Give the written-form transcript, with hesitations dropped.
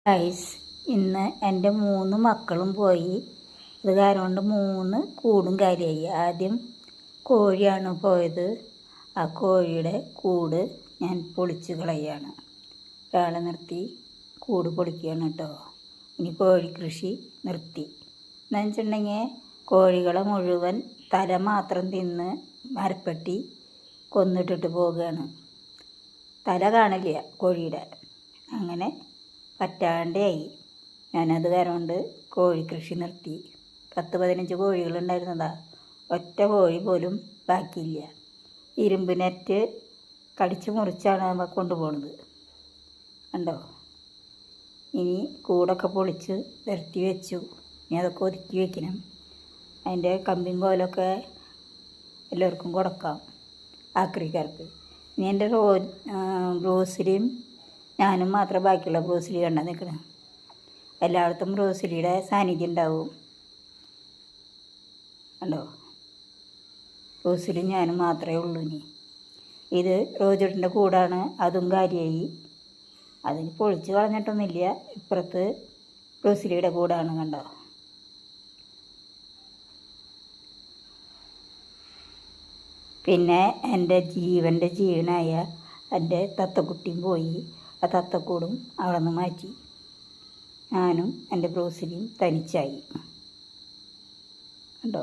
Guys, ഇന്ന് എൻ്റെ 3 മക്കളും പോയി. ഇത് കാരണം കൊണ്ട് 3 കൂടും കാര്യമായി. ആദ്യം കോഴിയാണ് പോയത്. ആ കോഴിയുടെ കൂട് ഞാൻ പൊളിച്ച് കളയുകയാണ്. ഒരാളെ നിർത്തി കൂട് പൊളിക്കുകയാണ് കേട്ടോ. ഇനി കോഴി കൃഷി നിർത്തി എന്ന് വെച്ചിട്ടുണ്ടെങ്കിൽ കോഴികളെ മുഴുവൻ തല മാത്രം തിന്ന് മരപ്പെട്ടി കൊന്നിട്ടിട്ട് പോവുകയാണ്. തല കാണില്ല കോഴിയുടെ. അങ്ങനെ പറ്റാണ്ടായി. ഞാനത് കാരണം കൊണ്ട് കോഴിക്കൃഷി നിർത്തി. 10-15 കോഴികളുണ്ടായിരുന്നതാ. ഒറ്റ കോഴി പോലും ബാക്കിയില്ല. ഇരുമ്പ് നെറ്റ് കടിച്ച് മുറിച്ചാണ് കൊണ്ടുപോകുന്നത്. കണ്ടോ? ഇനി കൂടൊക്കെ പൊളിച്ച് നിർത്തി വെച്ചു. ഇനി അതൊക്കെ ഒതുക്കി വയ്ക്കണം. അതിൻ്റെ കമ്പിയും കോലൊക്കെ എല്ലാവർക്കും കൊടുക്കാം, ആക്രിക്കാർക്ക്. ഇനി എൻ്റെ ബ്രൂസിലിയും ഞാനും മാത്രം ബാക്കിയുള്ള ബ്രൂസിലി കണ്ടാ നിൽക്കണം. എല്ലായിടത്തും ബ്രൂസിലിയുടെ സാന്നിധ്യം ഉണ്ടാവും. കണ്ടോ? ബ്രൂസിലി ഞാനും മാത്രമേ ഉള്ളൂ. ഇനി ഇത് റോജുട്ടിൻ്റെ കൂടാണ്. അതും കാര്യമായി. അതിന് പൊളിച്ച് കളഞ്ഞിട്ടൊന്നുമില്ല. ഇപ്പുറത്ത് ബ്രൂസിലിയുടെ കൂടാണ്. കണ്ടോ? പിന്നെ എൻ്റെ ജീവൻ്റെ ജീവനായ എൻ്റെ തത്തക്കുട്ടിയും പോയി. ആ തത്തക്കൂടും അവിടെ നിന്ന് മാറ്റി. ഞാനും എൻ്റെ ബ്രൂസിലിയും തനിച്ചായി. കണ്ടോ?